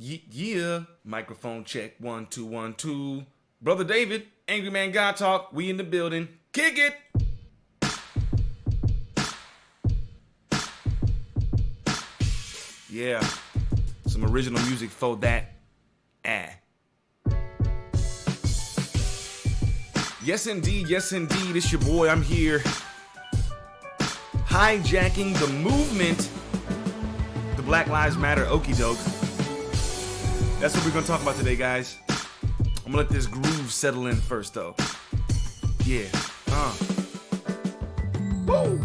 Yeah, microphone check 1 2 1 2. Brother David, Angry Man God Talk. We in the building. Kick it. Yeah, some original music for that. Yes indeed, it's your boy. I'm here, hijacking the movement, the Black Lives Matter Okey Doke. That's what we're gonna talk about today, guys. I'm gonna let this groove settle in first, though. Yeah. Woo!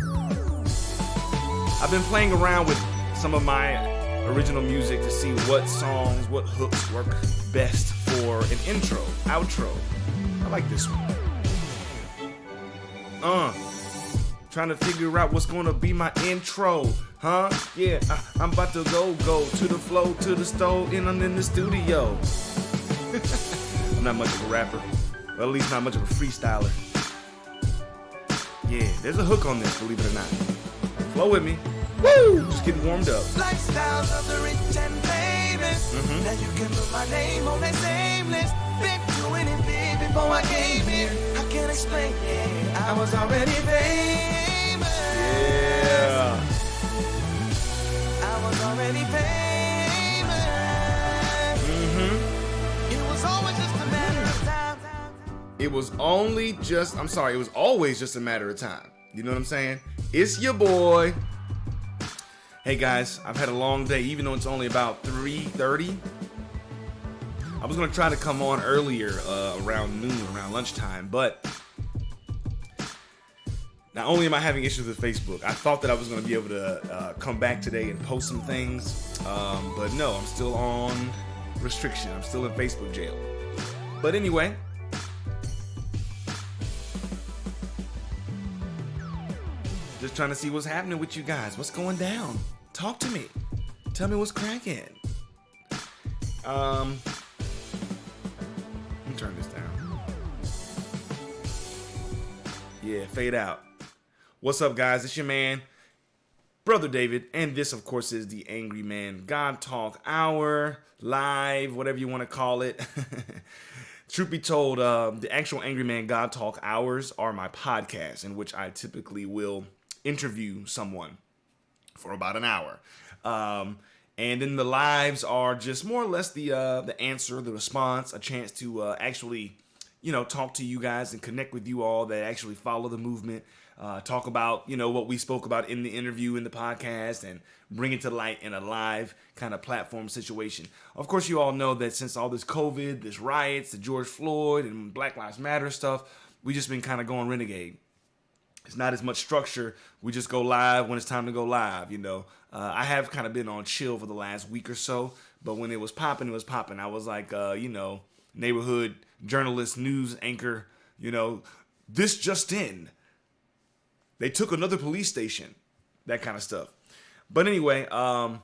I've been playing around with some of my original music to see what songs, what hooks work best for an intro, outro. I like this one. Trying to figure out what's gonna be my intro, huh? Yeah, I'm about to go to the flow, to the stove, and I'm in the studio. I'm not much of a rapper, or at least not much of a freestyler. Yeah, there's a hook on this, believe it or not. Flow with me. Woo! Just getting warmed up. Lifestyles of the rich and famous. Now you can put my name on that same list. Been doing it big before I came here. I can't explain it. I was already famous. Yeah. I was already famous. It was always just a matter of time. It was always just a matter of time. You know what I'm saying? It's your boy. Hey guys, I've had a long day, even though it's only about 3:30. I was gonna try to come on earlier, around noon, around lunchtime, but not only am I having issues with Facebook, I thought that I was gonna be able to come back today and post some things, but no, I'm still on restriction. I'm still in Facebook jail. But anyway, just trying to see what's happening with you guys. What's going down? Talk to me. Tell me what's cracking. Let me turn this down. Yeah, fade out. What's up, guys? It's your man, Brother David, and this, of course, is the Angry Man God Talk Hour, live, whatever you want to call it. Truth be told, the actual Angry Man God Talk Hours are my podcast, in which I typically will interview someone for about an hour. And then the lives are just more or less the answer, the response, a chance to actually, talk to you guys and connect with you all that actually follow the movement. Talk about, what we spoke about in the interview, in the podcast, and bring it to light in a live kind of platform situation. Of course, you all know that since all this COVID, this riots, the George Floyd and Black Lives Matter stuff, we just been kind of going renegade. It's not as much structure. We just go live when it's time to go live, I have kind of been on chill for the last week or so, but when it was popping, it was popping. I was like, neighborhood journalist, news anchor, this just in. They took another police station, that kind of stuff. But anyway, I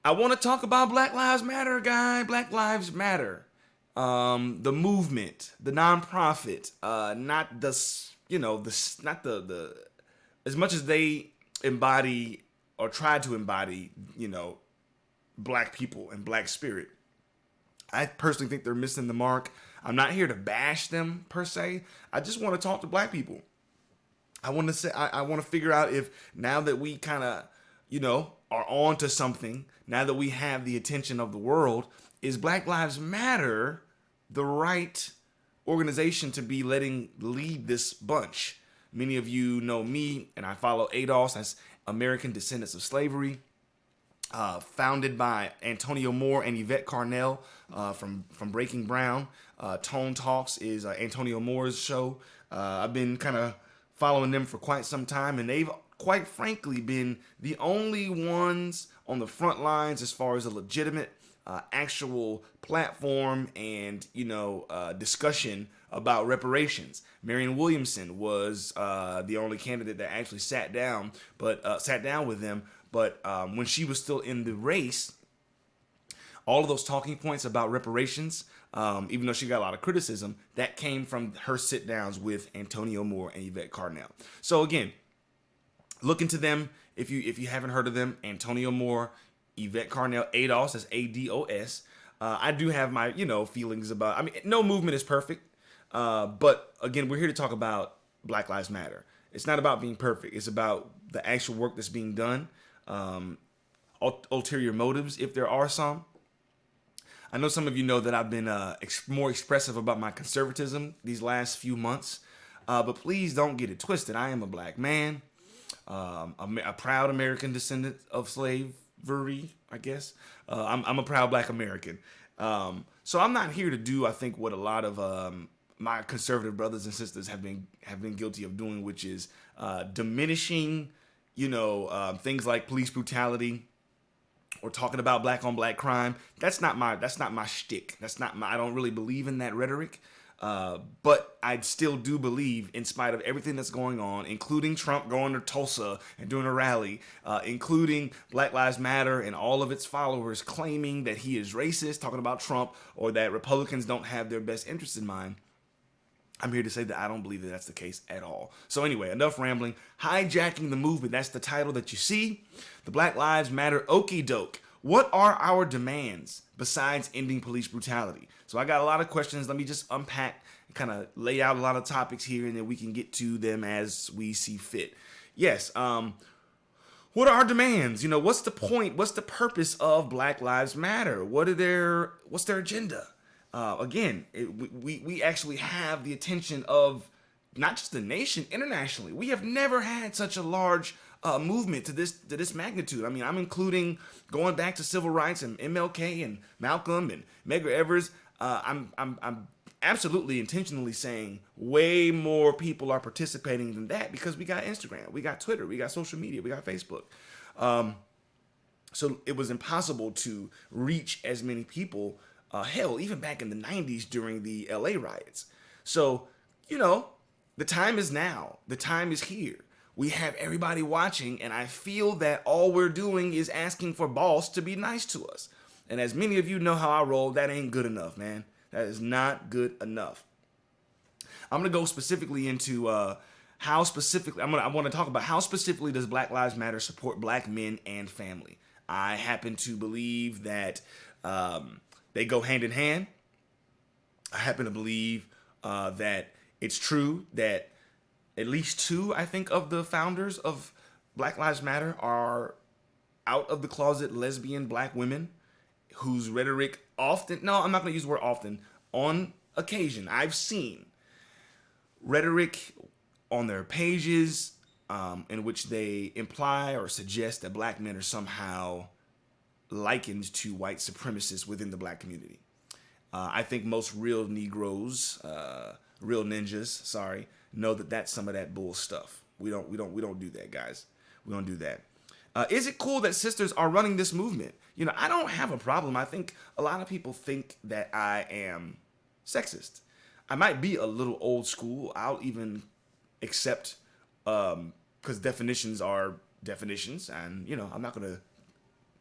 want to talk about Black Lives Matter, guy. Black Lives Matter. The movement, the nonprofit, not the as much as they embody or try to embody, black people and black spirit. I personally think they're missing the mark. I'm not here to bash them per se. I just want to talk to black people. I want to figure out if now that we kind of, are on to something, now that we have the attention of the world, is Black Lives Matter the right organization to be letting lead this bunch? Many of you know me, and I follow ADOS, that's American Descendants of Slavery, founded by Antonio Moore and Yvette Carnell from Breaking Brown. Tone Talks is Antonio Moore's show. I've been kind of following them for quite some time, and they've quite frankly been the only ones on the front lines as far as a legitimate actual platform and discussion about reparations. Marianne Williamson was the only candidate that actually sat down with them. But when she was still in the race, all of those talking points about reparations, even though she got a lot of criticism, that came from her sit downs with Antonio Moore and Yvette Carnell. So again, look into them if you haven't heard of them. Antonio Moore, Yvette Carnell ADOS, that's ADOS. I do have my, feelings about, I mean, no movement is perfect. But again, we're here to talk about Black Lives Matter. It's not about being perfect. It's about the actual work that's being done. Ulterior motives, if there are some. I know some of you know that I've been more expressive about my conservatism these last few months. But please don't get it twisted. I am a black man, a proud American descendant of slavery, I guess. I'm a proud black American. So I'm not here to do, I think, what a lot of my conservative brothers and sisters have been guilty of doing, which is diminishing, things like police brutality or talking about black on black crime. That's not my shtick. I don't really believe in that rhetoric. But I still do believe, in spite of everything that's going on, including Trump going to Tulsa and doing a rally, including Black Lives Matter and all of its followers claiming that he is racist, talking about Trump, or that Republicans don't have their best interests in mind. I'm here to say that I don't believe that that's the case at all. So anyway, enough rambling. Hijacking the movement, that's the title that you see. The Black Lives Matter Okey Doke. What are our demands besides ending police brutality? So I got a lot of questions. Let me just unpack and kind of lay out a lot of topics here, and then we can get to them as we see fit. Yes, what are our demands? What's the point? What's the purpose of Black Lives Matter? What's their agenda? Again, we actually have the attention of not just the nation, internationally. We have never had such a large movement to this magnitude. I mean, I'm including going back to civil rights and MLK and Malcolm and Medgar Evers. I'm absolutely intentionally saying way more people are participating than that because we got Instagram, we got Twitter, we got social media, we got Facebook. So it was impossible to reach as many people. Hell, even back in the 90s during the LA riots. So, the time is now. The time is here. We have everybody watching, and I feel that all we're doing is asking for boss to be nice to us. And as many of you know how I roll, that ain't good enough, man. That is not good enough. I'm going to go specifically into I want to talk about how specifically does Black Lives Matter support black men and family. I happen to believe that they go hand in hand. I happen to believe that it's true that at least two, I think, of the founders of Black Lives Matter are out of the closet lesbian black women whose rhetoric often, no, I'm not going to use the word often, on occasion, I've seen rhetoric on their pages in which they imply or suggest that black men are somehow likened to white supremacists within the black community. I think most real Negroes, real ninjas, know that that's some of that bull stuff. We don't do that, guys. We don't do that. Is it cool that sisters are running this movement? I don't have a problem. I think a lot of people think that I am sexist. I might be a little old school. I'll even accept, because definitions are definitions, and I'm not gonna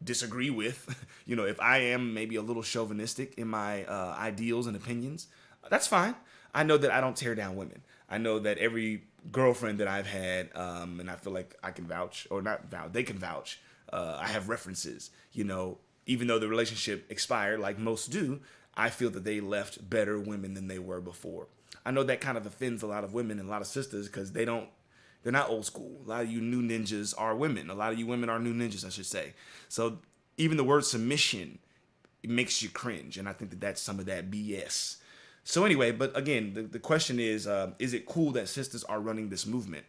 disagree with, if I am maybe a little chauvinistic in my ideals and opinions, that's fine. I know that I don't tear down women. I know that every girlfriend that I've had, and I feel like I can vouch, or not vouch, they can vouch. I have references, even though the relationship expired, like most do, I feel that they left better women than they were before. I know that kind of offends a lot of women and a lot of sisters because they're not old school. A lot of you new ninjas are women. A lot of you women are new ninjas, I should say. So even the word submission makes you cringe. And I think that that's some of that BS. So anyway, but again, the question is it cool that sisters are running this movement?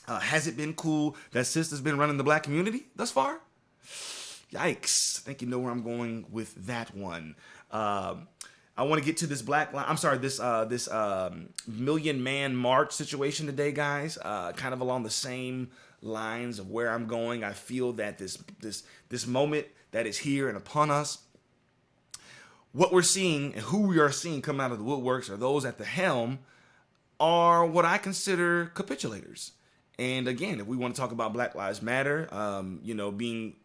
Has it been cool that sisters been running the black community thus far? Yikes. I think you know where I'm going with that one. I want to get to this this Million Man March situation today, guys. Kind of along the same lines of where I'm going. I feel that this moment that is here and upon us, what we're seeing and who we are seeing come out of the woodworks, or those at the helm, are what I consider capitulators. And again, if we want to talk about Black Lives Matter, being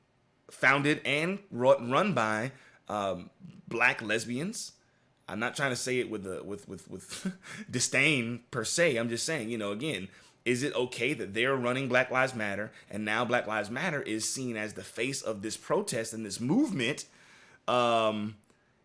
founded and run by black lesbians. I'm not trying to say it with disdain per se. I'm just saying, again, Is it okay that they're running Black Lives Matter, and now Black Lives Matter is seen as the face of this protest and this movement?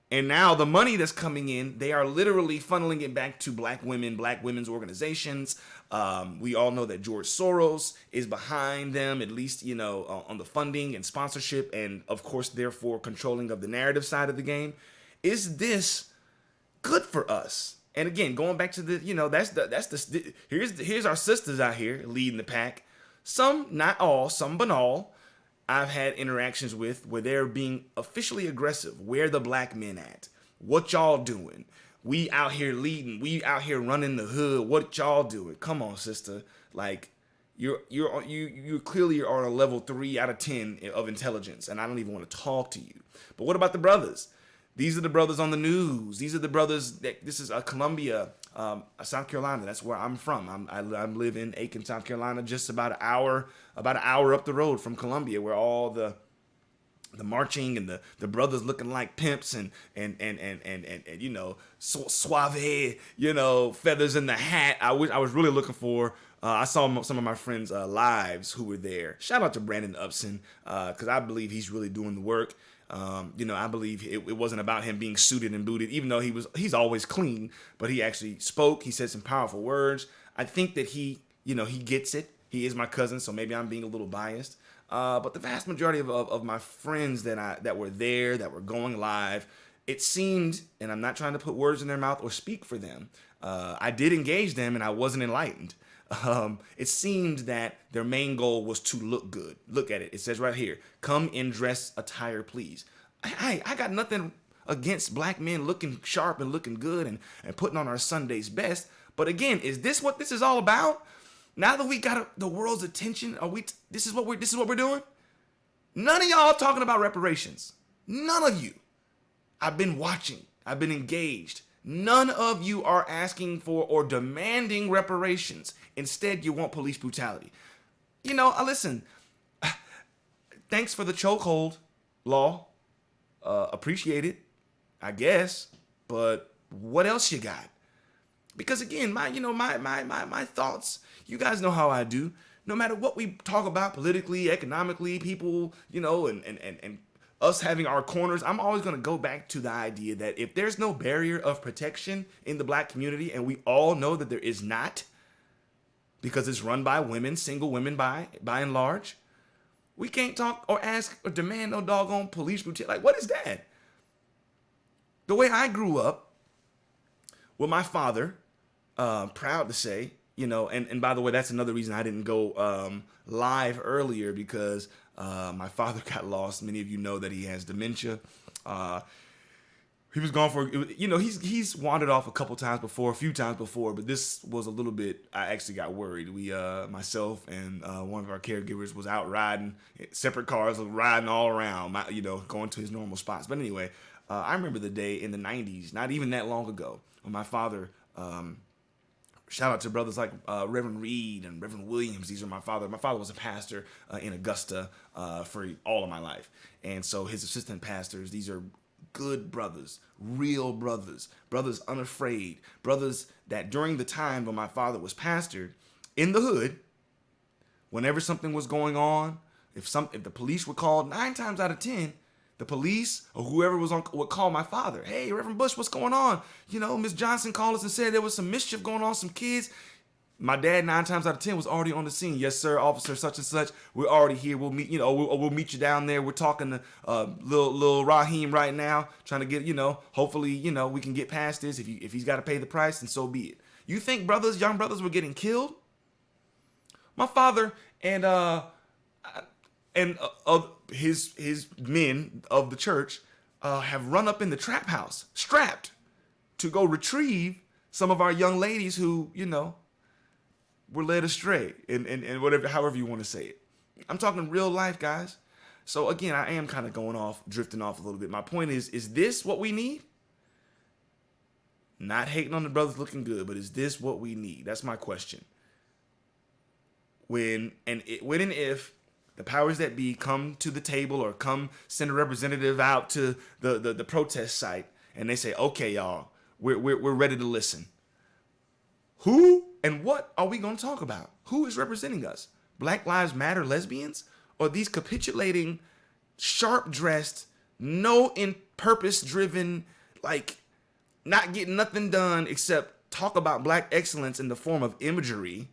And now the money that's coming in, they are literally funneling it back to black women, black women's organizations. We all know that George Soros is behind them, at least, on the funding and sponsorship, and of course, therefore, controlling of the narrative side of the game. Is this good for us? And again, going back to the, here's our sisters out here leading the pack. Some, not all, some but all, I've had interactions with where they're being officially aggressive. Where the black men at? What y'all doing? We out here leading. We out here running the hood. What y'all doing? Come on, sister. Like, you clearly are on a level 3 out of 10 of intelligence, and I don't even want to talk to you. But what about the brothers? These are the brothers on the news. These are the brothers this is Columbia, South Carolina. That's where I'm from. I live in Aiken, South Carolina, just about an hour up the road from Columbia, where all the marching and the brothers looking like pimps and suave, feathers in the hat. I was really looking for. I saw some of my friends' lives who were there. Shout out to Brandon Upson, because I believe he's really doing the work. I believe it wasn't about him being suited and booted, even though he's always clean, but he actually spoke. He said some powerful words. I think that he gets it. He is my cousin, so maybe I'm being a little biased. But the vast majority of my friends that were there, that were going live, it seemed, and I'm not trying to put words in their mouth or speak for them, I did engage them and I wasn't enlightened. It seemed that their main goal was to look good. Look at it. It says right here, come in dress attire, please. I got nothing against black men looking sharp and looking good and putting on our Sunday's best. But again, is this what this is all about? Now that we got the world's attention, this is what we're doing? None of y'all talking about reparations. None of you. I've been watching. I've been engaged. None of you are asking for or demanding reparations. Instead, you want police brutality. Listen, thanks for the chokehold law. Appreciate it, I guess. But what else you got? Because again, my thoughts, you guys know how I do. No matter what we talk about politically, economically, people, and us having our corners, I'm always going to go back to the idea that if there's no barrier of protection in the black community, and we all know that there is not, because it's run by women, single women by and large, we can't talk or ask or demand no doggone police brutality. Like, what is that? The way I grew up with my father, proud to say, and by the way, that's another reason I didn't go live earlier, because my father got lost. Many of you know that he has dementia. He was gone for, he's wandered off a few times before, but this was a little bit, I actually got worried. Myself and one of our caregivers was out riding, separate cars, riding all around, going to his normal spots. But anyway, I remember the day in the 90s, not even that long ago, when my father, shout out to brothers like Reverend Reed and Reverend Williams. These are my father. My father was a pastor in Augusta for all of my life. And so his assistant pastors, these are good brothers, real brothers, brothers unafraid, brothers that during the time when my father was pastor in the hood, whenever something was going on, if the police were called, 9 times out of 10, the police or whoever was on would call my father. Hey, Reverend Bush, what's going on? Miss Johnson called us and said there was some mischief going on, some kids. My dad, 9 times out of 10, was already on the scene. Yes, sir, officer, such and such. We're already here. We'll meet, we'll meet you down there. We're talking to little Raheem right now, trying to get, hopefully, we can get past this. If he's got to pay the price, then so be it. You think young brothers were getting killed? My father and his men of the church have run up in the trap house, strapped, to go retrieve some of our young ladies who, were led astray, and whatever, however you want to say it. I'm talking real life, guys. So again, I am kind of drifting off a little bit. My point is this what we need? Not hating on the brothers looking good, but is this what we need? That's my question. When and if the powers that be come to the table or come send a representative out to the protest site and they say, okay, y'all, we're ready to listen. Who And what are we going to talk about? Who is representing us? Black Lives Matter lesbians? Or these capitulating, sharp-dressed, no in purpose-driven, like, not getting nothing done except talk about black excellence in the form of imagery?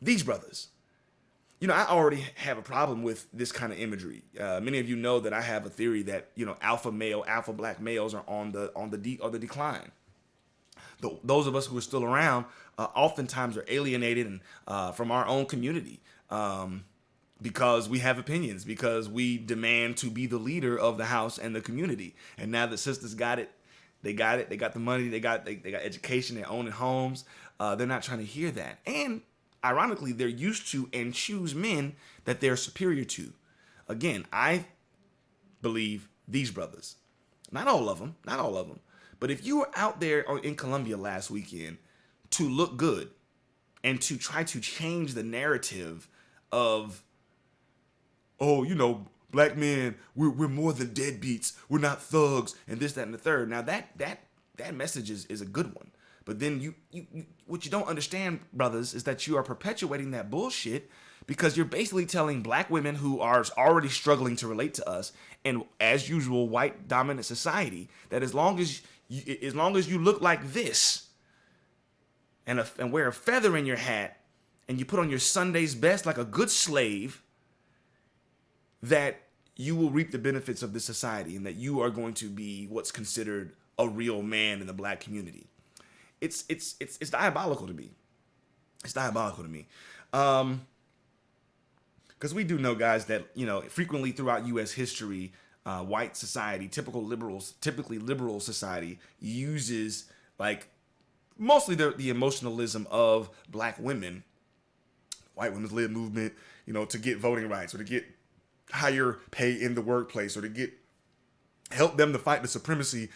These brothers. You know, I already have a problem with this kind of imagery. Many of you know that I have a theory that, you know, alpha black males are on the decline. Those of us who are still around oftentimes are alienated and from our own community because we have opinions, because we demand to be the leader of the house and the community. And now the sisters got it. They got the money. They got education. They're owning homes. They're not trying to hear that. And ironically, they're used to and choose men that they're superior to. Again, I believe these brothers, not all of them, but if you were out there in Colombia last weekend to look good and to try to change the narrative of, oh, you know, black men, we're more than deadbeats, we're not thugs, and this, that, and the third. Now that message is a good one. But then you what you don't understand, brothers, is that you are perpetuating that bullshit because you're basically telling black women who are already struggling to relate to us, and as usual, white dominant society, that as long as you look like this and wear a feather in your hat and you put on your Sunday's best like a good slave, that you will reap the benefits of this society and that you are going to be what's considered a real man in the black community. It's diabolical to me. It's diabolical to me. Because we do know, guys, that, you know, frequently throughout U.S. history, white society, typically liberal society, uses like mostly the emotionalism of black women, white women's lib movement, you know, to get voting rights or to get higher pay in the workplace or to help them to fight the supremacy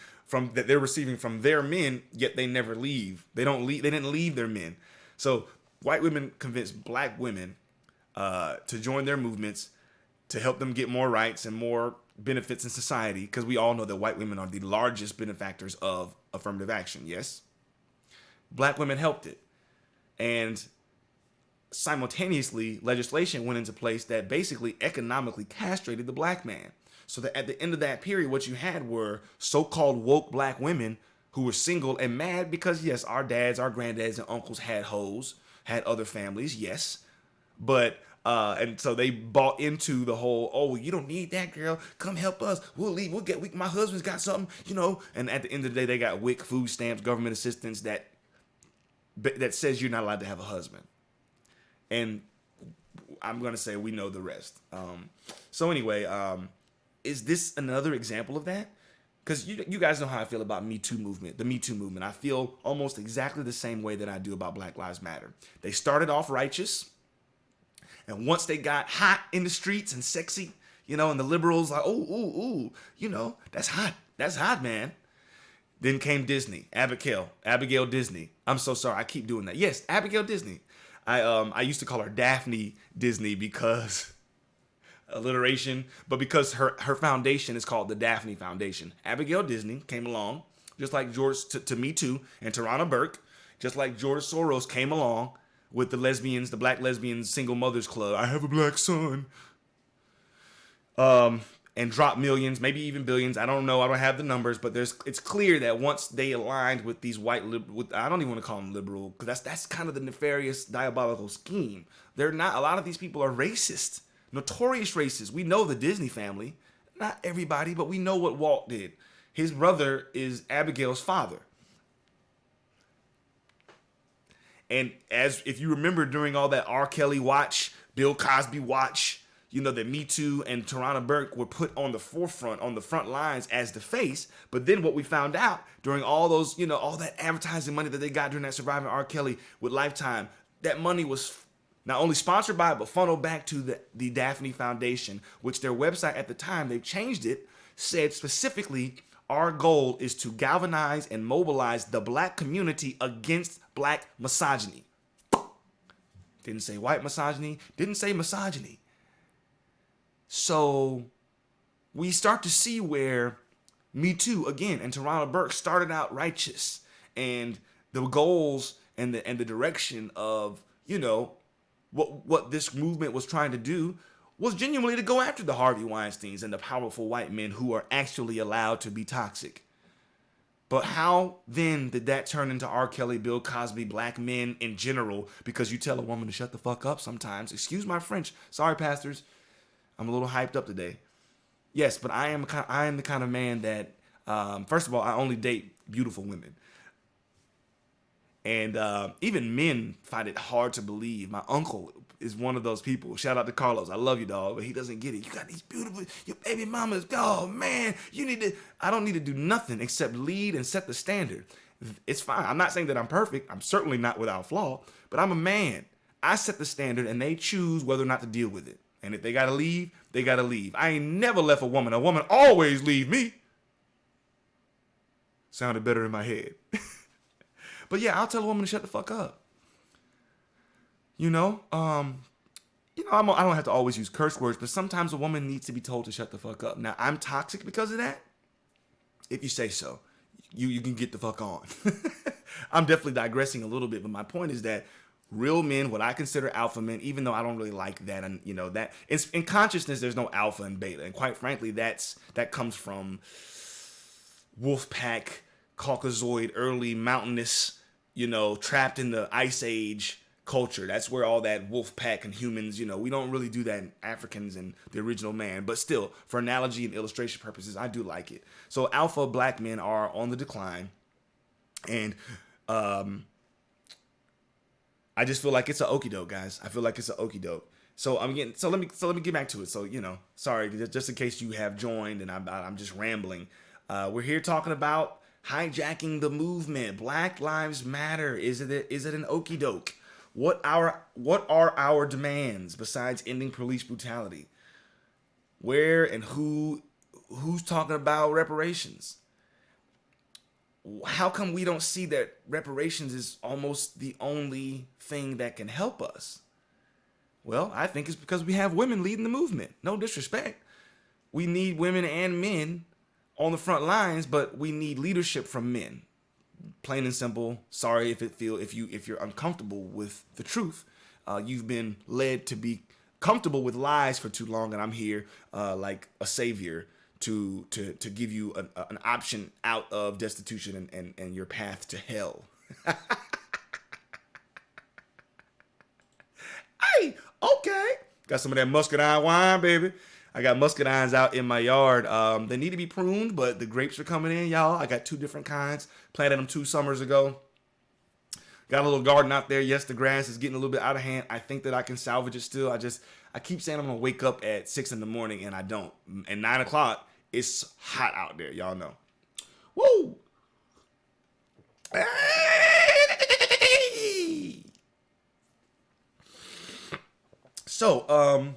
that they're receiving from their men, yet they never leave. They didn't leave their men. So white women convinced black women to join their movements to help them get more rights and more benefits in society, because we all know that white women are the largest benefactors of affirmative action. Yes, black women helped it, and simultaneously legislation went into place that basically economically castrated the black man. So that at the end of that period, what you had were so-called woke black women who were single and mad because, yes, our dads, our granddads, and uncles had hoes, had other families, yes. But, and so they bought into the whole, oh, you don't need that, girl. Come help us. We'll leave. My husband's got something, you know. And at the end of the day, they got WIC, food stamps, government assistance that says you're not allowed to have a husband. And I'm going to say we know the rest. So anyway, is this another example of that? Because you guys know how I feel about the Me Too movement. I feel almost exactly the same way that I do about Black Lives Matter. They started off righteous, and once they got hot in the streets and sexy, you know, and the liberals like, ooh, you know, that's hot, man. Then came Disney, Abigail Disney. I'm so sorry, I keep doing that. Yes, Abigail Disney. I used to call her Daphne Disney because alliteration, but because her foundation is called the Daphne Foundation. Abigail Disney came along, just like George to Me Too and Tarana Burke, just like George Soros came along with the Black Lesbians Single Mothers Club. I have a black son. And dropped millions, maybe even billions. I don't know. I don't have the numbers, but it's clear that once they aligned with these white I don't even want to call them liberal, because that's kind of the nefarious, diabolical scheme. They're not. A lot of these people are racist, notorious racists. We know the Disney family. Not everybody, but we know what Walt did. His brother is Abigail's father. And if you remember during all that R. Kelly watch, Bill Cosby watch, you know, that Me Too and Tarana Burke were put on the forefront, on the front lines as the face. But then what we found out during all those, you know, all that advertising money that they got during that Surviving R. Kelly with Lifetime, that money was not only sponsored by, but funneled back to the Daphne Foundation, which their website at the time, they've changed it, said specifically, our goal is to galvanize and mobilize the black community against black misogyny. Didn't say white misogyny, didn't say misogyny. So we start to see where Me Too, again, and Tarana Burke started out righteous, and the goals and the direction of, what this movement was trying to do was genuinely to go after the Harvey Weinsteins and the powerful white men who are actually allowed to be toxic. But how then did that turn into R. Kelly, Bill Cosby, black men in general? Because you tell a woman to shut the fuck up sometimes. Excuse my French. Sorry, pastors. I'm a little hyped up today. Yes, but I am the kind of man that, first of all, I only date beautiful women. And even men find it hard to believe. My uncle is one of those people. Shout out to Carlos. I love you, dog, but he doesn't get it. You got these beautiful, your baby mamas. Oh, man, I don't need to do nothing except lead and set the standard. It's fine. I'm not saying that I'm perfect. I'm certainly not without flaw, but I'm a man. I set the standard and they choose whether or not to deal with it. And if they got to leave, they got to leave. I ain't never left a woman. A woman always leave me. Sounded better in my head. But yeah, I'll tell a woman to shut the fuck up. I don't have to always use curse words, but sometimes a woman needs to be told to shut the fuck up. Now, I'm toxic because of that. If you say so, you can get the fuck on. I'm definitely digressing a little bit, but my point is that real men, what I consider alpha men, even though I don't really like that, and that in consciousness, there's no alpha and beta, and quite frankly, that comes from wolf pack, Caucasoid, early mountainous, trapped in the Ice Age culture. That's where all that wolf pack and humans, we don't really do that in Africans and the original man. But still, for analogy and illustration purposes, I do like it. So alpha black men are on the decline. And I just feel like it's an okey doke, guys. I feel like it's an okey doke. So let me get back to it. So, sorry, just in case you have joined and I'm just rambling. We're here talking about hijacking the movement. Black Lives Matter. Is it an okey doke? What are our demands besides ending police brutality? Where and who's talking about reparations? How come we don't see that reparations is almost the only thing that can help us? Well, I think it's because we have women leading the movement. No disrespect. We need women and men on the front lines, but we need leadership from men. Plain and simple. Sorry if you're uncomfortable with the truth. You've been led to be comfortable with lies for too long, and I'm here like a savior to give you an option out of destitution and your path to hell. Hey, okay. Got some of that muscadine wine, baby. I got muscadines out in my yard. They need to be pruned, but the grapes are coming in, y'all. I got 2 different kinds. Planted them 2 summers ago. Got a little garden out there. Yes, the grass is getting a little bit out of hand. I think that I can salvage it still. I keep saying I'm going to wake up at 6 in the morning, and I don't. At 9 o'clock, it's hot out there. Y'all know. Woo! So,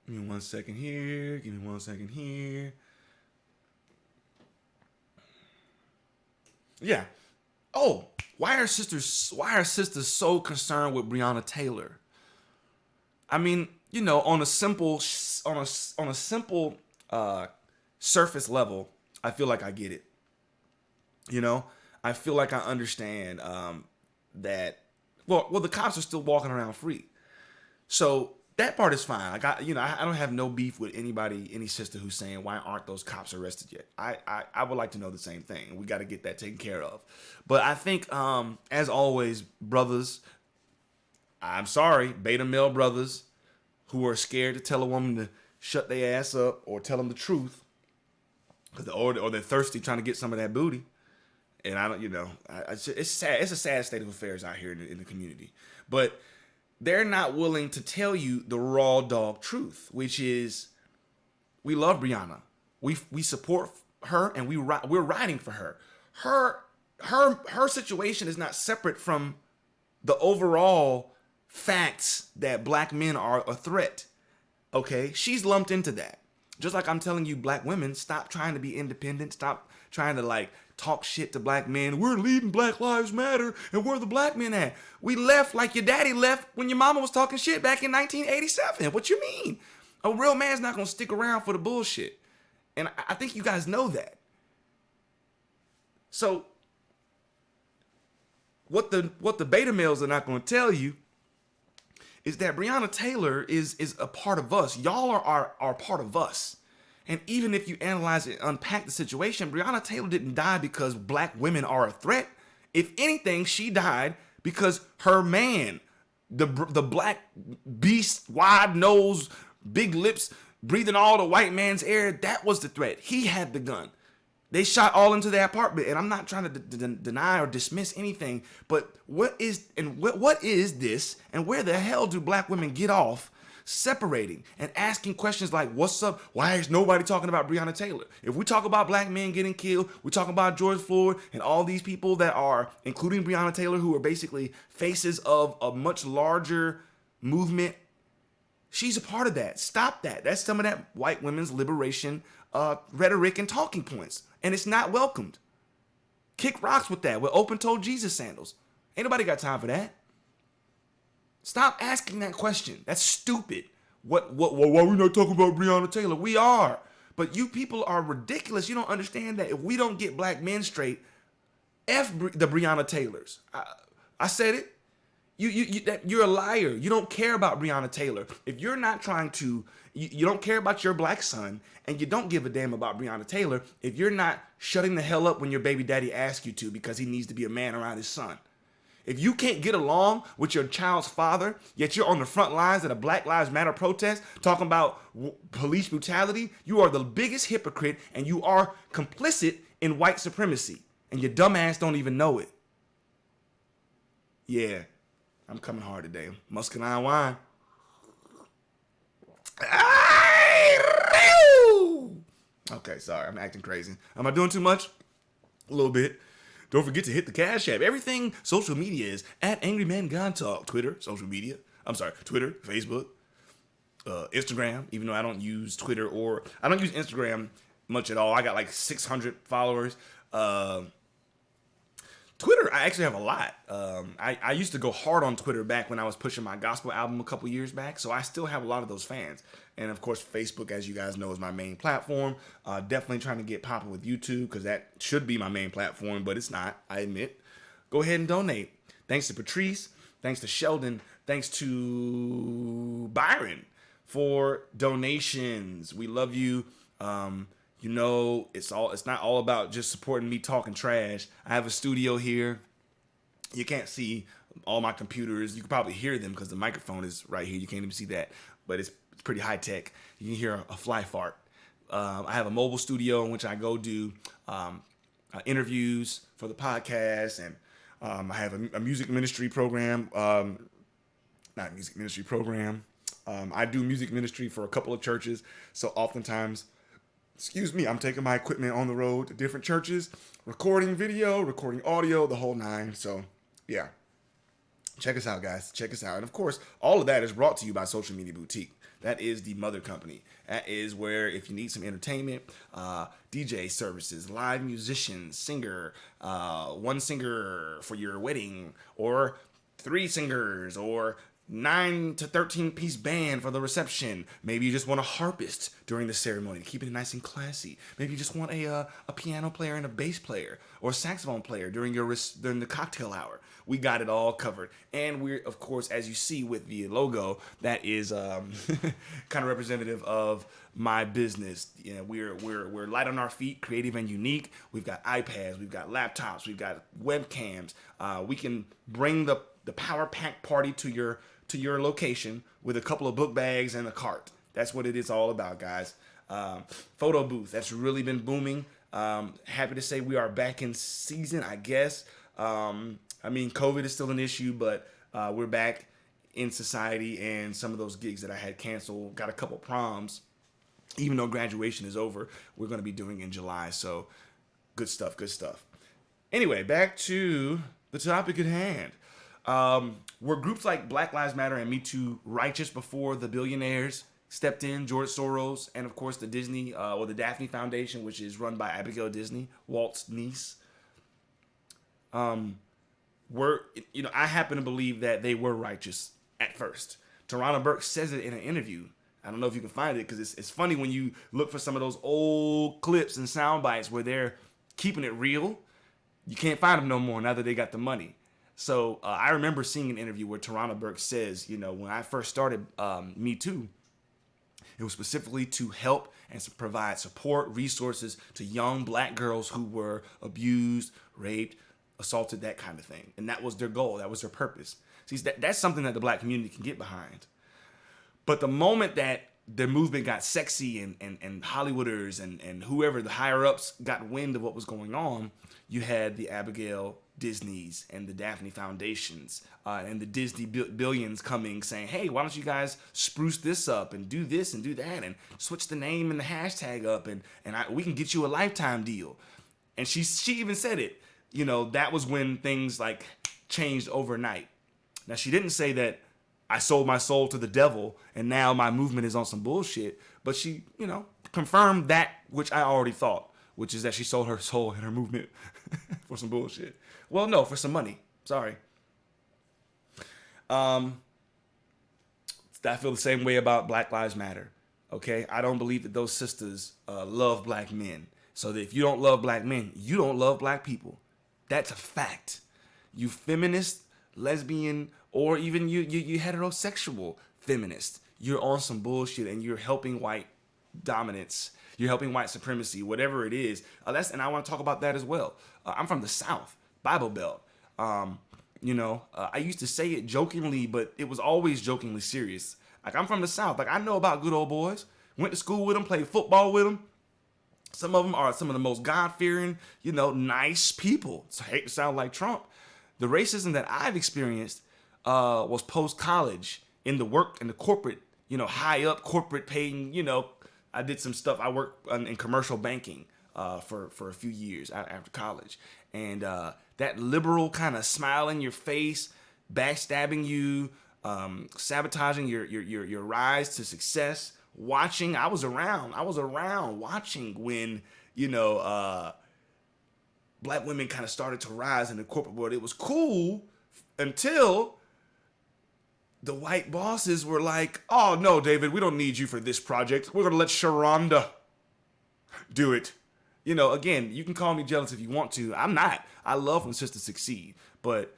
give me 1 second here. Give me 1 second here. Yeah. Oh, why are sisters so concerned with Breonna Taylor? I mean, on a simple surface level, I feel like I get it. I feel like I understand that. Well, the cops are still walking around free, so that part is fine. Like I don't have no beef with any sister who's saying, why aren't those cops arrested yet? I would like to know the same thing. We got to get that taken care of. But I think, as always, brothers, I'm sorry, beta male brothers who are scared to tell a woman to shut their ass up or tell them the truth, or they're thirsty trying to get some of that booty. And I don't, it's sad. It's a sad state of affairs out here in the community. But they're not willing to tell you the raw dog truth, which is we love Breonna. We support her and we're riding for her. Her situation is not separate from the overall facts that black men are a threat. Okay? She's lumped into that. Just like I'm telling you, black women, stop trying to be independent. Stop trying to talk shit to black men. We're leading Black Lives Matter, and where are the black men at? We left like your daddy left when your mama was talking shit back in 1987. What you mean? A real man's not gonna stick around for the bullshit. And I think you guys know that. So what the beta males are not going to tell you is that Breonna Taylor is a part of us. Y'all are part of us. And even if you analyze and unpack the situation, Breonna Taylor didn't die because black women are a threat. If anything, she died because her man, the black beast, wide nose, big lips, breathing all the white man's air, that was the threat. He had the gun. They shot all into their apartment, and I'm not trying to deny or dismiss anything, but what is this, and where the hell do black women get off separating and asking questions like, what's up? Why is nobody talking about Breonna Taylor? If we talk about black men getting killed, we talk about George Floyd and all these people that are, including Breonna Taylor, who are basically faces of a much larger movement. She's a part of that. Stop that. That's some of that white women's liberation rhetoric and talking points. And it's not welcomed. Kick rocks with that, with open-toed Jesus sandals. Ain't nobody got time for that. Stop asking that question. That's stupid. Why are we not talking about Breonna Taylor? We are. But you people are ridiculous. You don't understand that if we don't get black men straight, F the Breonna Taylors. I said it. You're a liar. You don't care about Breonna Taylor. If you're not trying to, you don't care about your black son, and you don't give a damn about Breonna Taylor, if you're not shutting the hell up when your baby daddy asks you to because he needs to be a man around his son. If you can't get along with your child's father, yet you're on the front lines at a Black Lives Matter protest talking about police brutality, you are the biggest hypocrite, and you are complicit in white supremacy. And your dumb ass don't even know it. Yeah. I'm coming hard today. Muscadine wine. Okay, sorry. I'm acting crazy. Am I doing too much? A little bit. Don't forget to hit the Cash App. Everything social media is at Angry Man God Talk. Twitter, social media. Twitter, Facebook, Instagram. Even though I don't use Twitter I don't use Instagram much at all. I got like 600 followers. Twitter, I actually have a lot. I used to go hard on Twitter back when I was pushing my gospel album a couple years back, so I still have a lot of those fans. And of course, Facebook, as you guys know, is my main platform. Definitely trying to get popping with YouTube, because that should be my main platform, but it's not, I admit. Go ahead and donate. Thanks to Patrice, thanks to Sheldon, thanks to Byron for donations. We love you. You know, it's not all about just supporting me talking trash. I have a studio here. You can't see all my computers. You can probably hear them because the microphone is right here. You can't even see that, but it's pretty high tech. You can hear a fly fart. I have a mobile studio in which I go do interviews for the podcast, and I have a music ministry program. Not music ministry program. I do music ministry for a couple of churches, so oftentimes, I'm taking my equipment on the road to different churches, recording video, recording audio, the whole nine. So, yeah. Check us out, guys. Check us out. And, of course, all of that is brought to you by Social Media Boutique. That is the mother company. That is where, if you need some entertainment, DJ services, live musicians, singer, one singer for your wedding, or 3 singers, or 9 to 13 piece band for the reception. Maybe you just want a harpist during the ceremony to keep it nice and classy. Maybe you just want a piano player and a bass player, or a saxophone player during the cocktail hour. We got it all covered. And we're, of course, as you see with the logo, that is kind of representative of my business. You know, we're light on our feet, creative and unique. We've got iPads, we've got laptops, we've got webcams. We can bring the power pack party to your location with a couple of book bags and a cart. That's what it is all about, guys. Photo booth, that's really been booming. Happy to say we are back in season, I guess. COVID is still an issue, but we're back in society, and some of those gigs that I had canceled, got a couple proms, even though graduation is over, we're going to be doing in July. So good stuff. Anyway, back to the topic at hand. Were groups like Black Lives Matter and Me Too righteous before the billionaires stepped in, George Soros, and of course the Disney or the Daphne Foundation, which is run by Abigail Disney, Walt's niece? I happen to believe that they were righteous at first. Tarana Burke says it in an interview. I don't know if you can find it, because it's funny when you look for some of those old clips and sound bites where they're keeping it real. You can't find them no more now that they got the money. So I remember seeing an interview where Tarana Burke says, when I first started Me Too, it was specifically to help and to provide support, resources to young black girls who were abused, raped, assaulted, that kind of thing. And that was their goal. That was their purpose. See, that's something that the black community can get behind. But the moment that the movement got sexy and Hollywooders and whoever, the higher ups, got wind of what was going on, you had the Abigail Disneys and the Daphne Foundations and the Disney Billions coming saying, hey, why don't you guys spruce this up and do this and do that and switch the name and the hashtag up and we can get you a lifetime deal. And she even said it. That was when things like changed overnight. Now, she didn't say that I sold my soul to the devil and now my movement is on some bullshit. But she, confirmed that which I already thought, which is that she sold her soul and her movement for some bullshit. Well, no, for some money. Sorry. I feel the same way about Black Lives Matter. Okay? I don't believe that those sisters love black men. So that if you don't love black men, you don't love black people. That's a fact. You feminist, lesbian, or even you heterosexual feminist, you're on some bullshit and you're helping white dominance. You're helping white supremacy, whatever it is. And I want to talk about that as well. I'm from the South, Bible Belt. I used to say it jokingly, but it was always jokingly serious. Like, I'm from the South. Like, I know about good old boys. Went to school with them, played football with them. Some of them are some of the most God-fearing, nice people. So I hate to sound like Trump. The racism that I've experienced was post-college in the corporate, high up corporate paying, I did some stuff. I worked in commercial banking for a few years after college. And that liberal kind of smile in your face, backstabbing you, sabotaging your rise to success, I was around watching when, black women kind of started to rise in the corporate world. It was cool until the white bosses were like, oh, no, David, we don't need you for this project. We're going to let Sharonda do it. Again, you can call me jealous if you want to. I'm not. I love when sisters succeed. But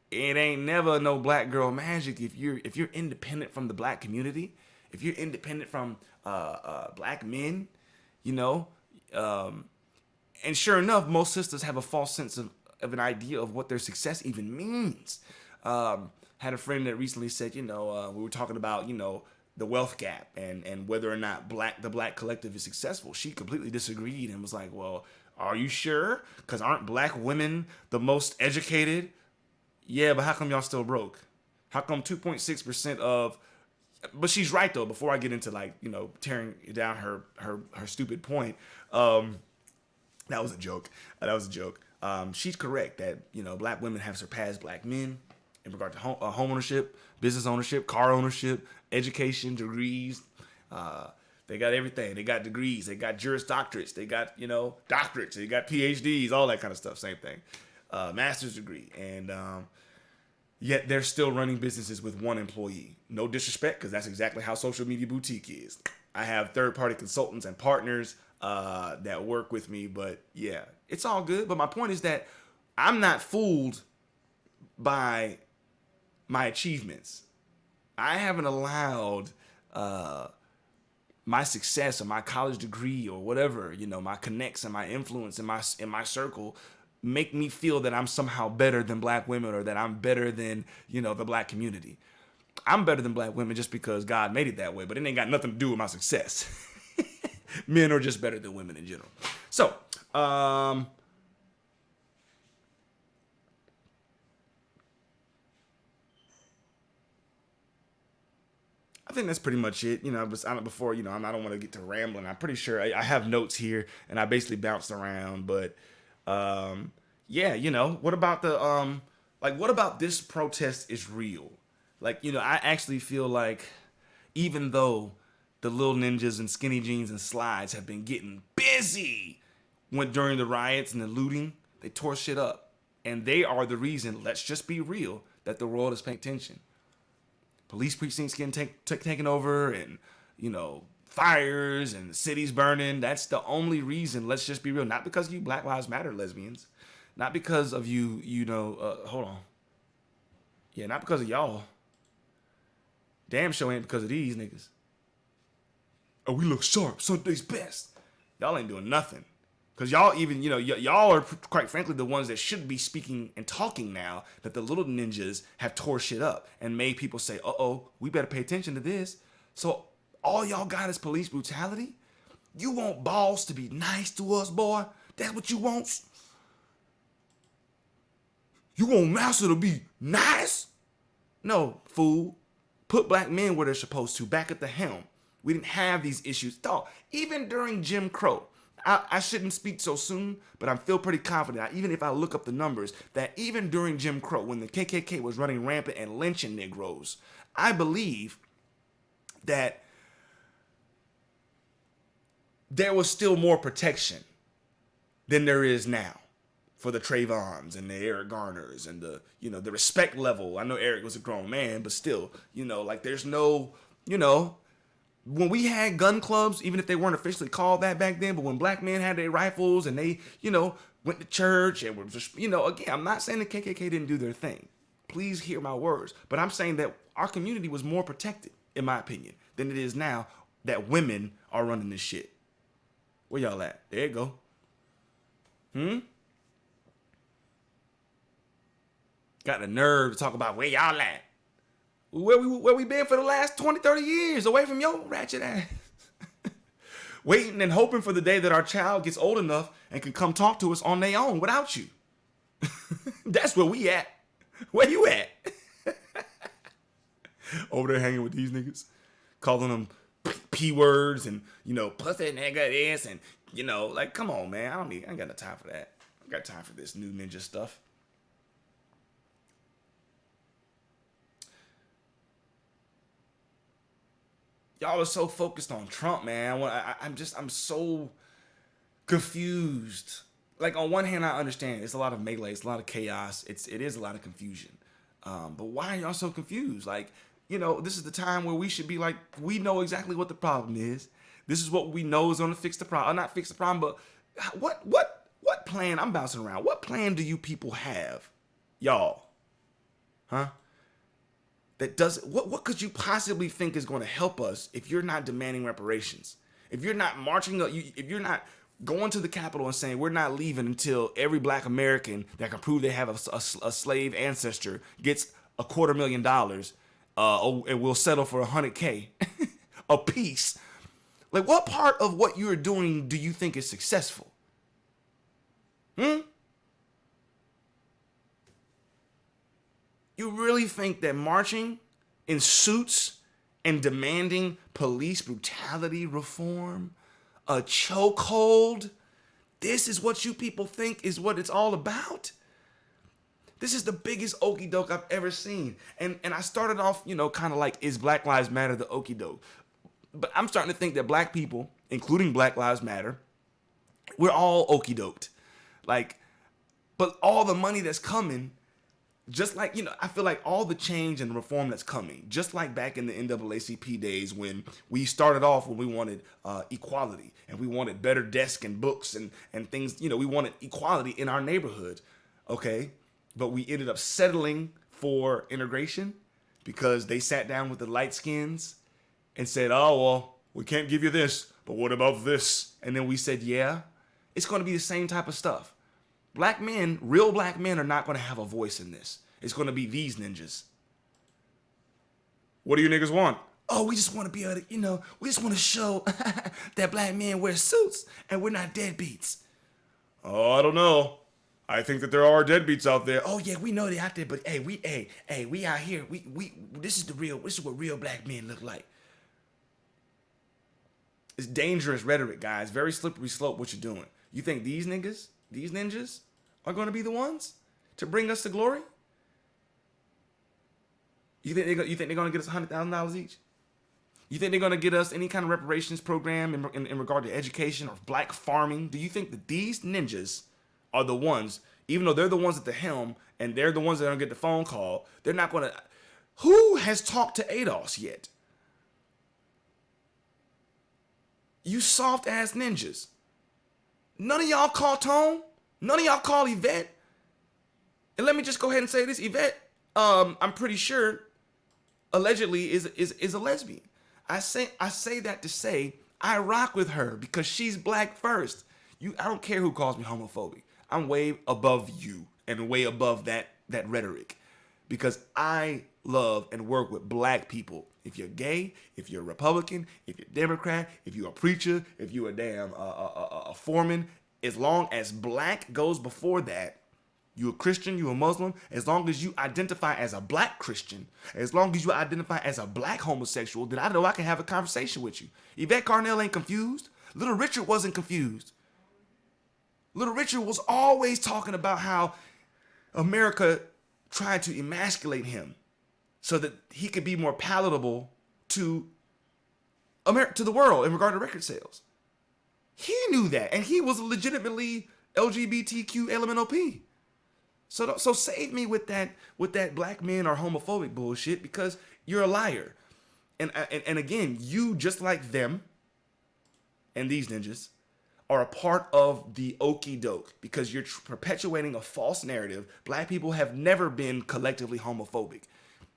it ain't never no black girl magic if you're independent from the black community, if you're independent from black men, and sure enough, most sisters have a false sense of an idea of what their success even means. Had a friend that recently said, we were talking about, the wealth gap and whether or not the black collective is successful. She completely disagreed and was like, well, are you sure? Because aren't black women the most educated? Yeah, but how come y'all still broke? How come 2.6% of... But she's right, though, before I get into, tearing down her stupid point. That was a joke. She's correct that, black women have surpassed black men in regard to home ownership, business ownership, car ownership, education, degrees. They got everything. They got degrees. They got Juris Doctorates. They got, doctorates. They got PhDs, all that kind of stuff. Same thing. Master's degree. And yet they're still running businesses with one employee. No disrespect, because that's exactly how Social Media Boutique is. I have third-party consultants and partners that work with me. But, yeah, it's all good. But my point is that I'm not fooled by my achievements. I haven't allowed my success or my college degree or whatever, my connects and my influence in my circle make me feel that I'm somehow better than black women or that I'm better than, the black community. I'm better than black women just because God made it that way, but it ain't got nothing to do with my success. Men are just better than women in general. So, I think that's pretty much it. Before, I don't want to get to rambling. I'm pretty sure I have notes here and I basically bounced around, but, what about what about this protest is real? I actually feel like even though the little ninjas in skinny jeans and slides have been getting busy during the riots and the looting, they tore shit up. And they are the reason, let's just be real, that the world is paying attention. Police precincts getting taken over and, fires and cities burning. That's the only reason, let's just be real. Not because you Black Lives Matter lesbians. Not because of you, hold on. Yeah, not because of y'all. Damn sure ain't because of these niggas. Oh, we look sharp. Sunday's best. Y'all ain't doing nothing. Because y'all even, y'all are quite frankly the ones that should be speaking and talking now that the little ninjas have tore shit up and made people say, uh-oh, we better pay attention to this. So all y'all got is police brutality? You want balls to be nice to us, boy? That's what you want? You want Master to be nice? No, fool. Put black men where they're supposed to, back at the helm. We didn't have these issues. Dog, even during Jim Crow, I shouldn't speak so soon, but I feel pretty confident, even if I look up the numbers, that even during Jim Crow, when the KKK was running rampant and lynching Negroes, I believe that there was still more protection than there is now for the Trayvons and the Eric Garners and the respect level. I know Eric was a grown man, but still, like there's no, when we had gun clubs, even if they weren't officially called that back then, but when black men had their rifles and they, went to church and were just, again, I'm not saying the KKK didn't do their thing. Please hear my words. But I'm saying that our community was more protected, in my opinion, than it is now that women are running this shit. Where y'all at? There you go. Got the nerve to talk about where y'all at. Where we been for the last 20, 30 years, away from your ratchet ass. Waiting and hoping for the day that our child gets old enough and can come talk to us on their own without you. That's where we at. Where you at? Over there hanging with these niggas, calling them P words and, pussy nigga this and, like, come on, man. I ain't got no time for that. I got time for this new ninja stuff. Y'all are so focused on Trump, man. I'm so confused. Like, on one hand, I understand it's a lot of melee, it's a lot of chaos, it is a lot of confusion. But why are y'all so confused? Like, this is the time where we should be like, we know exactly what the problem is. This is what we know is going to fix the problem. Not fix the problem, but what plan? I'm bouncing around. What plan do you people have, y'all? Huh? That does what could you possibly think is going to help us if you're not demanding reparations? If you're not marching up, if you're not going to the Capitol and saying we're not leaving until every black American that can prove they have a slave ancestor gets $250,000, and we'll settle for $100K a piece. Like, what part of what you're doing do you think is successful? You really think that marching in suits and demanding police brutality reform, a chokehold, this is what you people think is what it's all about? This is the biggest okey doke I've ever seen. And I started off, kind of like, is Black Lives Matter the okey doke? But I'm starting to think that black people, including Black Lives Matter, we're all okey doked. Like, but all the money that's coming, just like, I feel like all the change and reform that's coming, just like back in the NAACP days when we started off when we wanted equality and we wanted better desks and books and things, we wanted equality in our neighborhood, okay? But we ended up settling for integration because they sat down with the light skins and said, oh, well, we can't give you this, but what about this? And then we said, yeah, it's going to be the same type of stuff. Black men, real black men, are not going to have a voice in this. It's going to be these ninjas. What do you niggas want? Oh, we just want to be able to, we just want to show that black men wear suits and we're not deadbeats. Oh, I don't know. I think that there are deadbeats out there. Oh yeah, we know they're out there, but hey, we out here. This is what real black men look like. It's dangerous rhetoric, guys. Very slippery slope what you're doing. You think these ninjas are going to be the ones to bring us to glory? You think they're going to get us $100,000 each? You think they're going to get us any kind of reparations program in regard to education or black farming? Do you think that these ninjas are the ones, even though they're the ones at the helm and they're the ones that are going to get the phone call, they're not going to... Who has talked to ADOS yet? You soft-ass ninjas. None of y'all call Tone. None of y'all call Yvette. And let me just go ahead and say this, Yvette, I'm pretty sure, allegedly is a lesbian. I say that to say I rock with her because she's black first. I don't care who calls me homophobic. I'm way above you and way above that rhetoric, because I love and work with black people. If you're gay, if you're a Republican, if you're a Democrat, if you're a preacher, if you're a damn a foreman, as long as black goes before that, you a Christian, you a Muslim, as long as you identify as a black Christian, as long as you identify as a black homosexual, then I know I can have a conversation with you. Yvette Carnell ain't confused. Little Richard wasn't confused. Little Richard was always talking about how America tried to emasculate him so that he could be more palatable to the world in regard to record sales. He knew that, and he was legitimately LGBTQ LMNOP. So save me with that black men are homophobic bullshit, because you're a liar. And again, you, just like them and these ninjas, are a part of the Okey Doke, because you're perpetuating a false narrative. Black people have never been collectively homophobic.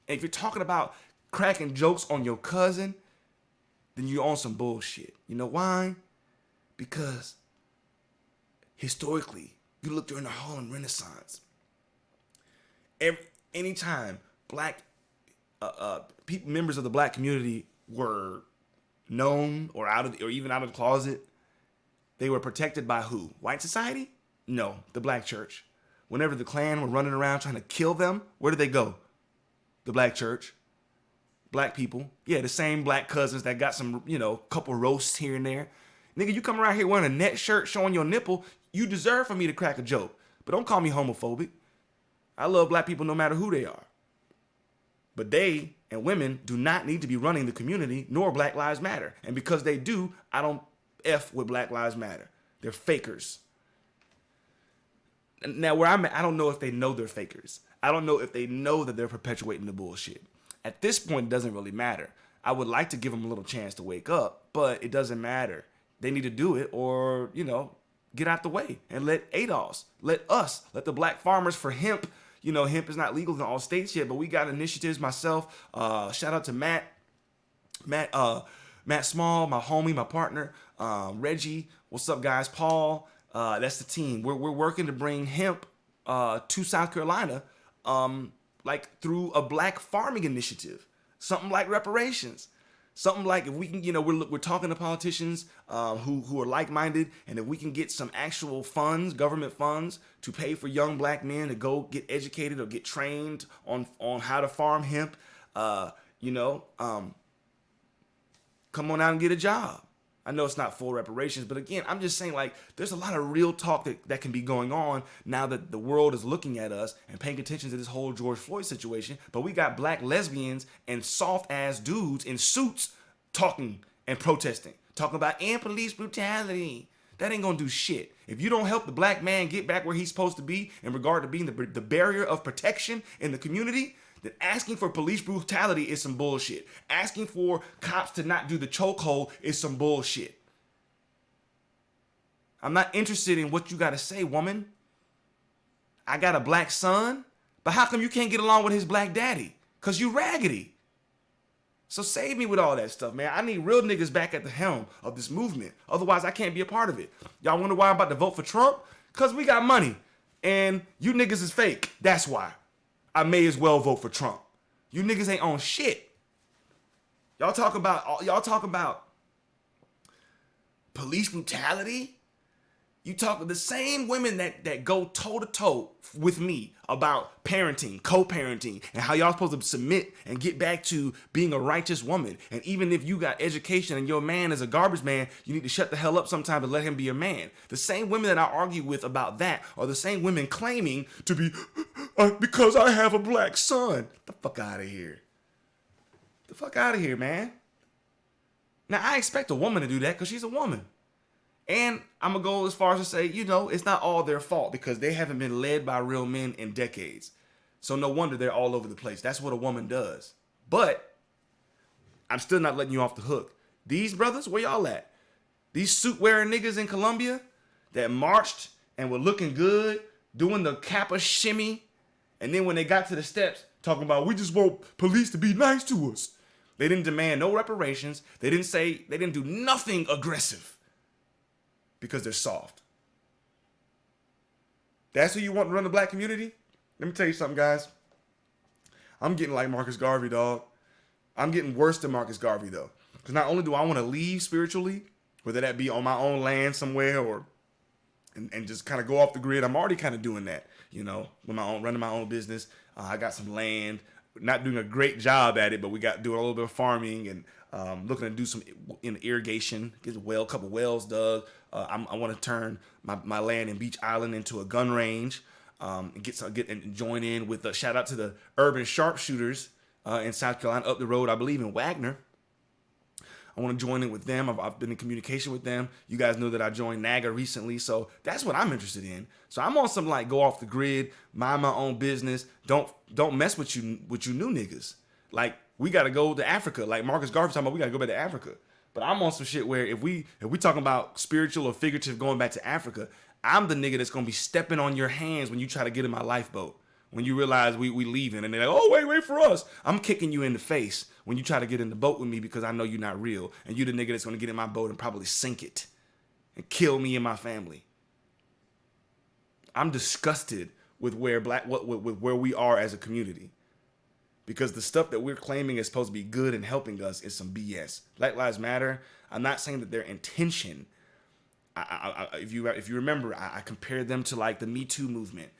And if you're talking about cracking jokes on your cousin, then you're on some bullshit. You know why? Because historically, you look during the Harlem Renaissance. Anytime black members of the black community were known or even out of the closet, they were protected by who? White society? No, the black church. Whenever the Klan were running around trying to kill them, where did they go? The black church. Black people. Yeah, the same black cousins that got some, couple roasts here and there. Nigga, you come around here wearing a net shirt showing your nipple, you deserve for me to crack a joke. But don't call me homophobic. I love black people no matter who they are. But they and women do not need to be running the community, nor Black Lives Matter. And because they do, I don't F with Black Lives Matter. They're fakers. Now, where I'm at, I don't know if they know they're fakers. I don't know if they know that they're perpetuating the bullshit. At this point, it doesn't really matter. I would like to give them a little chance to wake up, but it doesn't matter. They need to do it, or, get out the way and let ADOS, let the black farmers for hemp. Hemp is not legal in all states yet, but we got initiatives. Myself, shout out to Matt Small, my homie, my partner, Reggie. What's up, guys? Paul, that's the team. We're working to bring hemp to South Carolina, through a black farming initiative, something like reparations. Something like, if we can, we're talking to politicians who are like-minded, and if we can get some actual funds, government funds, to pay for young black men to go get educated or get trained on how to farm hemp, come on out and get a job. I know it's not full reparations, but again, I'm just saying, there's a lot of real talk that can be going on now that the world is looking at us and paying attention to this whole George Floyd situation. But we got black lesbians and soft-ass dudes in suits talking and protesting, talking about end police brutality. That ain't gonna do shit. If you don't help the black man get back where he's supposed to be in regard to being the barrier of protection in the community, then asking for police brutality is some bullshit. Asking for cops to not do the chokehold is some bullshit. I'm not interested in what you gotta say, woman. I got a black son, but how come you can't get along with his black daddy? Cause you raggedy. So save me with all that stuff, man. I need real niggas back at the helm of this movement. Otherwise, I can't be a part of it. Y'all wonder why I'm about to vote for Trump? Cause we got money. And you niggas is fake. That's why. I may as well vote for Trump. You niggas ain't on shit. Y'all talk about police brutality. You talk the same women that go toe to toe with me about parenting, co-parenting, and how y'all supposed to submit and get back to being a righteous woman. And even if you got education and your man is a garbage man, you need to shut the hell up sometime and let him be a man. The same women that I argue with about that are the same women claiming to be because I have a black son. Get the fuck out of here. Get the fuck out of here, man. Now I expect a woman to do that because she's a woman. And I'm going to go as far as to say, it's not all their fault because they haven't been led by real men in decades. So no wonder they're all over the place. That's what a woman does. But I'm still not letting you off the hook. These brothers, where y'all at? These suit-wearing niggas in Colombia that marched and were looking good, doing the Kappa shimmy, and then when they got to the steps, talking about we just want police to be nice to us. They didn't demand no reparations. They didn't do nothing aggressive because they're soft. That's who you want to run the black community? Let me tell you something, guys. I'm getting like Marcus Garvey, dog. I'm getting worse than Marcus Garvey, though. Because not only do I want to leave spiritually, whether that be on my own land somewhere or and just kind of go off the grid. I'm already kind of doing that, with running my own business. I got some land, not doing a great job at it, but we got doing a little bit of farming and looking to do some irrigation, get a couple wells dug. I want to turn my land in Beach Island into a gun range, and join in with a shout out to the urban sharpshooters in South Carolina up the road, I believe in Wagner. I want to join in with them. I've been in communication with them. You guys know that I joined NAGA recently, so that's what I'm interested in. So I'm on some like go off the grid, mind my own business. Don't mess with you new niggas. Like we got to go to Africa. Like Marcus Garvey talking about, we got to go back to Africa. But I'm on some shit where if we talking about spiritual or figurative going back to Africa, I'm the nigga that's gonna be stepping on your hands when you try to get in my lifeboat. When you realize we leaving and they're like, oh, wait for us. I'm kicking you in the face when you try to get in the boat with me because I know you're not real. And you the nigga that's going to get in my boat and probably sink it and kill me and my family. I'm disgusted with where we are as a community. Because the stuff that we're claiming is supposed to be good and helping us is some BS. Black Lives Matter. I'm not saying that their intention. If you remember, I compared them to like the Me Too movement.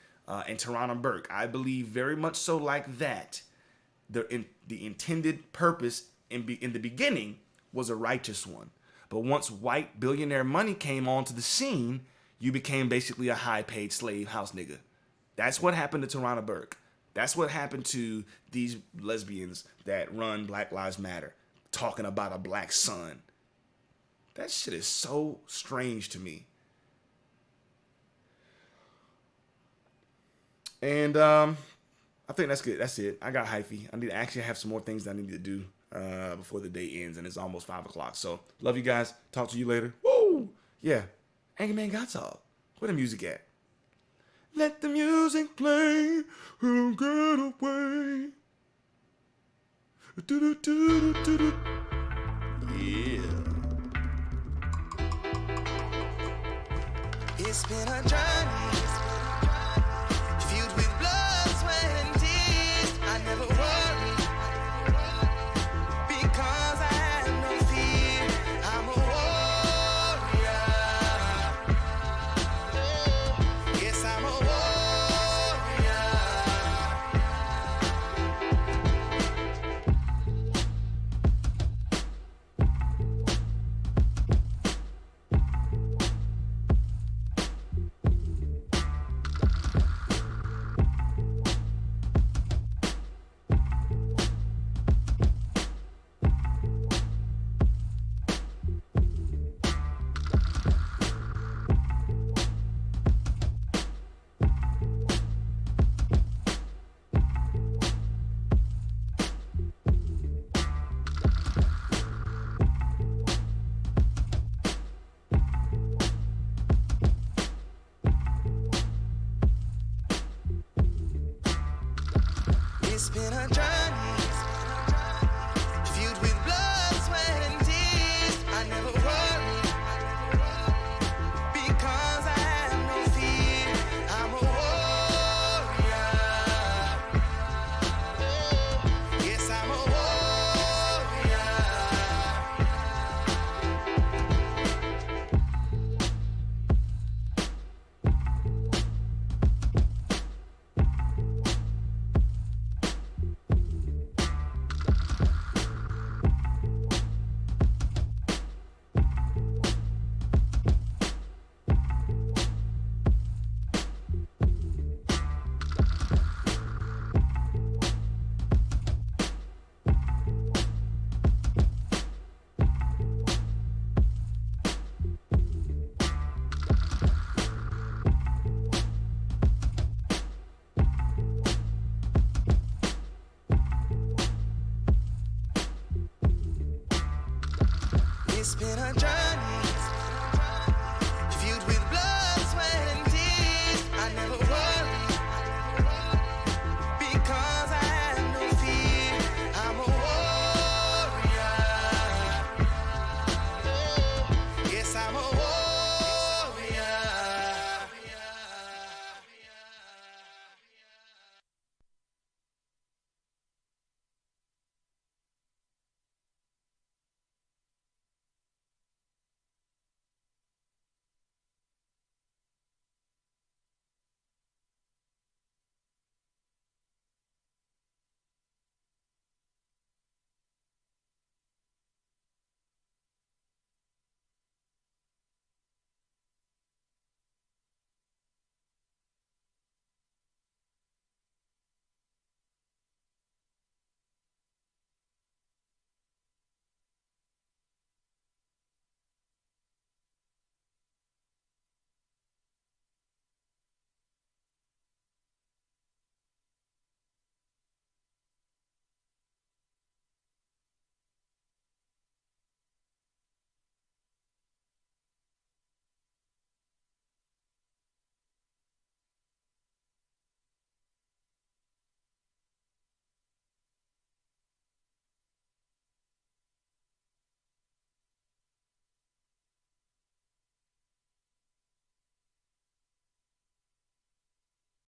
And Tarana Burke. I believe very much so like that. The intended purpose in the beginning was a righteous one. But once white billionaire money came onto the scene, you became basically a high-paid slave house nigga. That's what happened to Tarana Burke. That's what happened to these lesbians that run Black Lives Matter, talking about a black son. That shit is so strange to me. And I think that's good. That's it. I got hyphy. I need to actually have some more things that I need to do before the day ends, and it's almost 5 o'clock. So love you guys. Talk to you later. Woo! Yeah. Angry Man got Talk. Where the music at? Let the music play. We'll get away. Yeah. It's been a journey. Filled with blood, sweat, and tears. I never worry because I have no fear. I'm a warrior. Yes, I'm a It's been a journey.